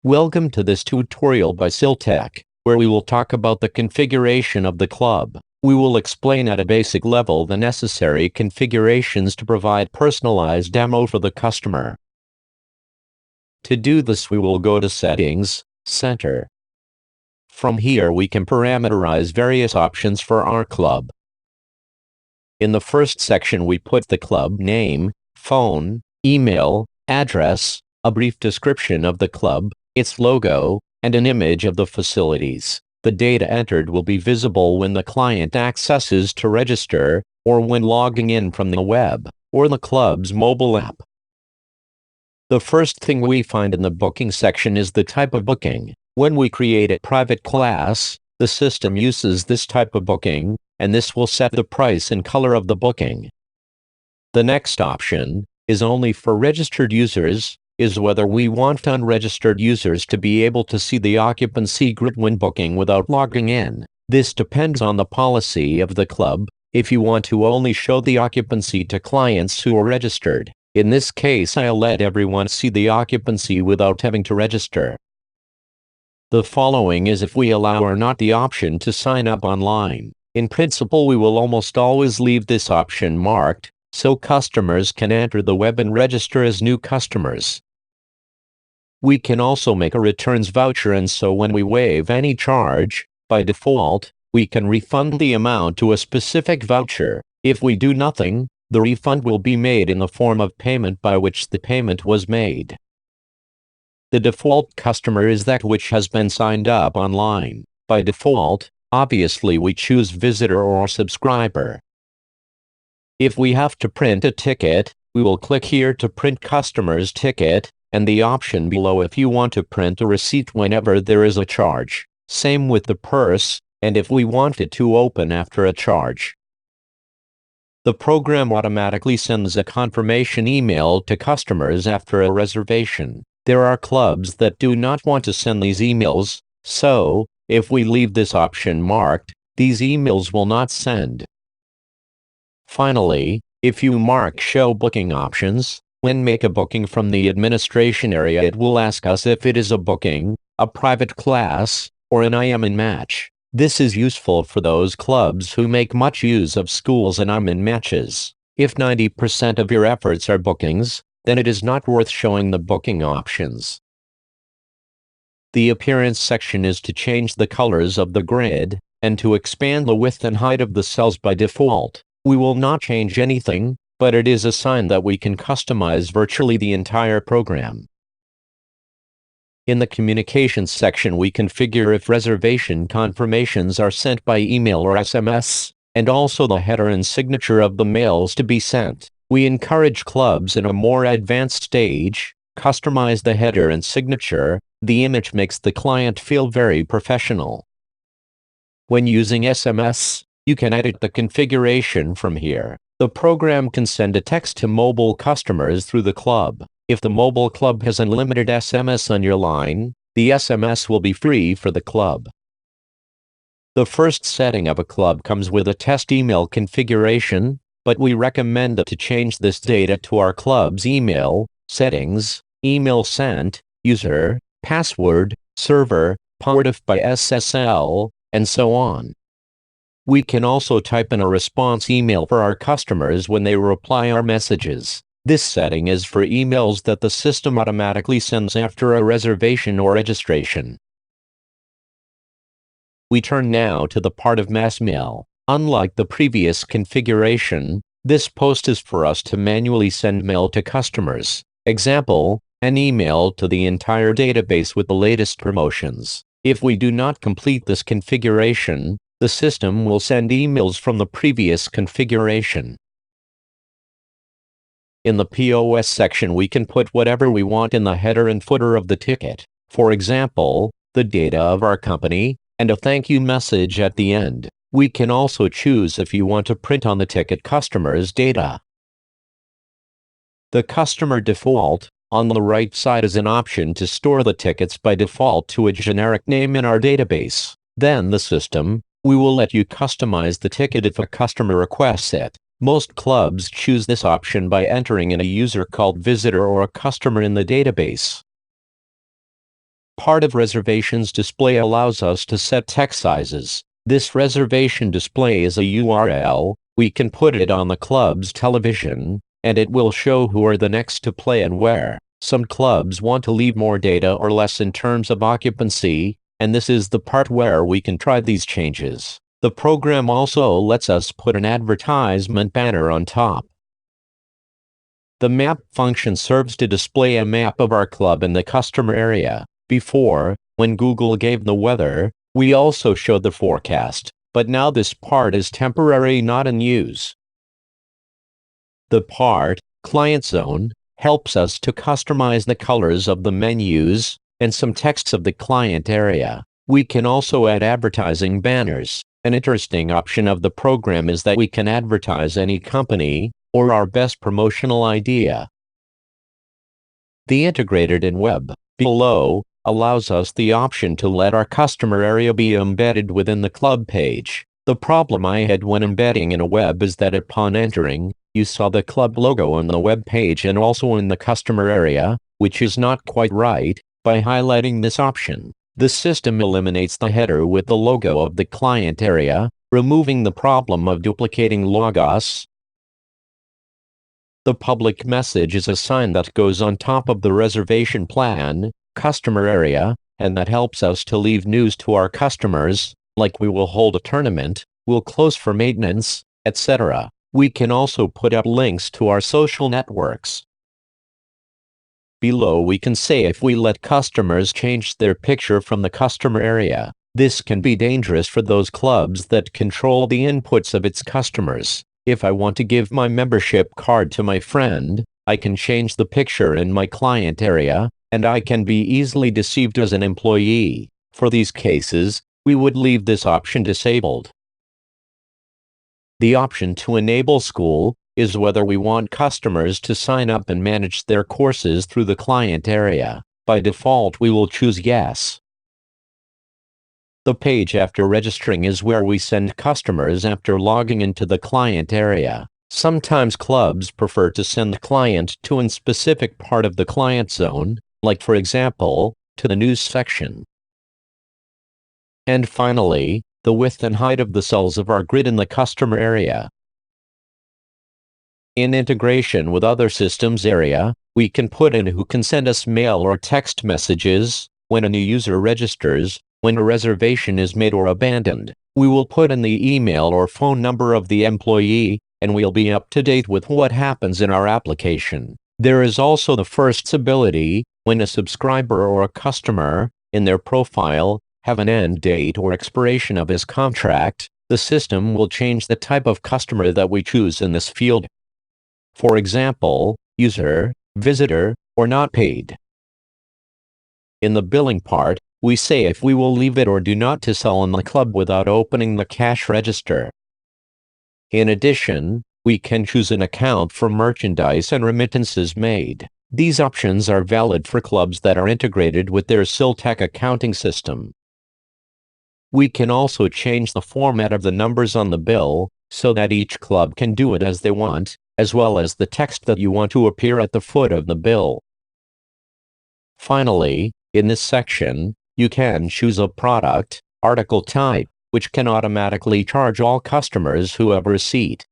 Welcome to this tutorial by Siltech, where we will talk about the configuration of the club. We will explain at a basic level the necessary configurations to provide personalized demo for the customer. To do this, we will go to Settings, Center. From here we can parameterize various options for our club. In the first section we put the club name, phone, email, address, a brief description of the club, its logo, and an image of the facilities. The data entered will be visible when the client accesses to register, or when logging in from the web, or the club's mobile app. The first thing we find in the booking section is the type of booking. When we create a private class, the system uses this type of booking, and this will set the price and color of the booking. The next option is only for registered users, is whether we want unregistered users to be able to see the occupancy grid when booking without logging in. This depends on the policy of the club. If you want to only show the occupancy to clients who are registered, in this case I'll let everyone see the occupancy without having to register. The following is if we allow or not the option to sign up online. In principle, we will almost always leave this option marked, so customers can enter the web and register as new customers. We can also make a returns voucher, and so when we waive any charge, by default, we can refund the amount to a specific voucher. If we do nothing, the refund will be made in the form of payment by which the payment was made. The default customer is that which has been signed up online. By default, obviously we choose visitor or subscriber. If we have to print a ticket, we will click here to print customer's ticket, and the option below if you want to print a receipt whenever there is a charge. Same with the purse, and if we want it to open after a charge. The program automatically sends a confirmation email to customers after a reservation. There are clubs that do not want to send these emails, so, if we leave this option marked, these emails will not send. Finally, if you mark Show Booking Options, when make a booking from the administration area it will ask us if it is a booking, a private class, or an IM match. This is useful for those clubs who make much use of schools and IM matches. If 90% of your efforts are bookings, then it is not worth showing the booking options. The appearance section is to change the colors of the grid, and to expand the width and height of the cells by default. We will not change anything, but it is a sign that we can customize virtually the entire program. In the communications section we configure if reservation confirmations are sent by email or SMS, and also the header and signature of the mails to be sent. We encourage clubs in a more advanced stage, customize the header and signature. The image makes the client feel very professional. When using SMS, you can edit the configuration from here. The program can send a text to mobile customers through the club. If the mobile club has unlimited SMS on your line, the SMS will be free for the club. The first setting of a club comes with a test email configuration, but we recommend that to change this data to our club's email, settings, email sent, user, password, server, port by SSL, and so on. We can also type in a response email for our customers when they reply our messages. This setting is for emails that the system automatically sends after a reservation or registration. We turn now to the part of mass mail. Unlike the previous configuration, this post is for us to manually send mail to customers. Example, an email to the entire database with the latest promotions. If we do not complete this configuration, the system will send emails from the previous configuration. In the POS section we can put whatever we want in the header and footer of the ticket. For example, the data of our company, and a thank you message at the end. We can also choose if you want to print on the ticket customer's data. The customer default, on the right side is an option to store the tickets by default to a generic name in our database. Then the system, we will let you customize the ticket if a customer requests it. Most clubs choose this option by entering in a user called visitor or a customer in the database. part of reservations display allows us to set text sizes. This reservation display is a URL. We can put it on the club's television, and it will show who are the next to play and where. Some clubs want to leave more data or less in terms of occupancy, and this is the part where we can try these changes. The program also lets us put an advertisement banner on top. The map function serves to display a map of our club in the customer area. Before, when Google gave the weather, we also showed the forecast, but now this part is temporary, not in use. The part, Client Zone, helps us to customize the colors of the menus and some texts of the client area. We can also add advertising banners. An interesting option of the program is that we can advertise any company or our best promotional idea. The integrated in web below allows us the option to let our customer area be embedded within the club page. The problem I had when embedding in a web is that upon entering, you saw the club logo on the web page and also in the customer area, which is not quite right. By highlighting this option, the system eliminates the header with the logo of the client area, removing the problem of duplicating logos. The public message is a sign that goes on top of the reservation plan, customer area, and that helps us to leave news to our customers, like we will hold a tournament, we'll close for maintenance, etc. We can also put up links to our social networks. Below we can say if we let customers change their picture from the customer area. This can be dangerous for those clubs that control the inputs of its customers. If I want to give my membership card to my friend, I can change the picture in my client area, and I can be easily deceived as an employee. For these cases, we would leave this option disabled. The option to enable school is whether we want customers to sign up and manage their courses through the client area. By default, we will choose yes. The page after registering is where we send customers after logging into the client area. Sometimes clubs prefer to send the client to a specific part of the client zone, like for example, to the news section. And finally, the width and height of the cells of our grid in the customer area. In integration with other systems area, we can put in who can send us mail or text messages when a new user registers, when a reservation is made or abandoned. We will put in the email or phone number of the employee, and we'll be up to date with what happens in our application. There is also the first ability, when a subscriber or a customer, in their profile, have an end date or expiration of his contract, the system will change the type of customer that we choose in this field. For example, user, visitor, or not paid. In the billing part, we say if we will leave it or do not to sell in the club without opening the cash register. In addition, we can choose an account for merchandise and remittances made. These options are valid for clubs that are integrated with their Siltech accounting system. We can also change the format of the numbers on the bill, so that each club can do it as they want, as well as the text that you want to appear at the foot of the bill. Finally, in this section, you can choose a product, article type, which can automatically charge all customers who have a receipt.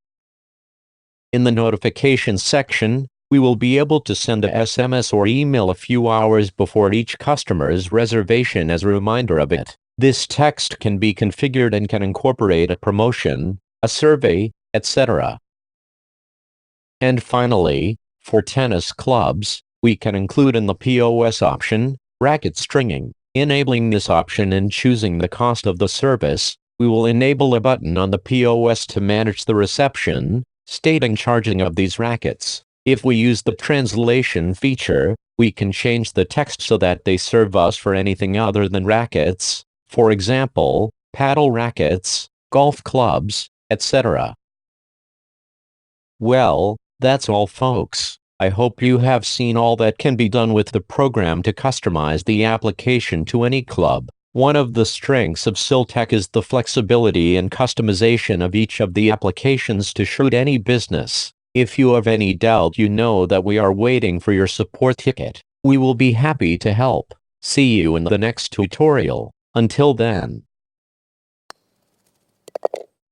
In the notifications section, we will be able to send a SMS or email a few hours before each customer's reservation as a reminder of it. This text can be configured and can incorporate a promotion, a survey, etc. And finally, for tennis clubs, we can include in the POS option, racket stringing. Enabling this option and choosing the cost of the service, we will enable a button on the POS to manage the reception, stating charging of these rackets. If we use the translation feature, we can change the text so that they serve us for anything other than rackets, for example, paddle rackets, golf clubs, etc. Well, that's all folks. I hope you have seen all that can be done with the program to customize the application to any club. One of the strengths of Siltech is the flexibility and customization of each of the applications to suit any business. If you have any doubt, you know that we are waiting for your support ticket. We will be happy to help. See you in the next tutorial. Until then.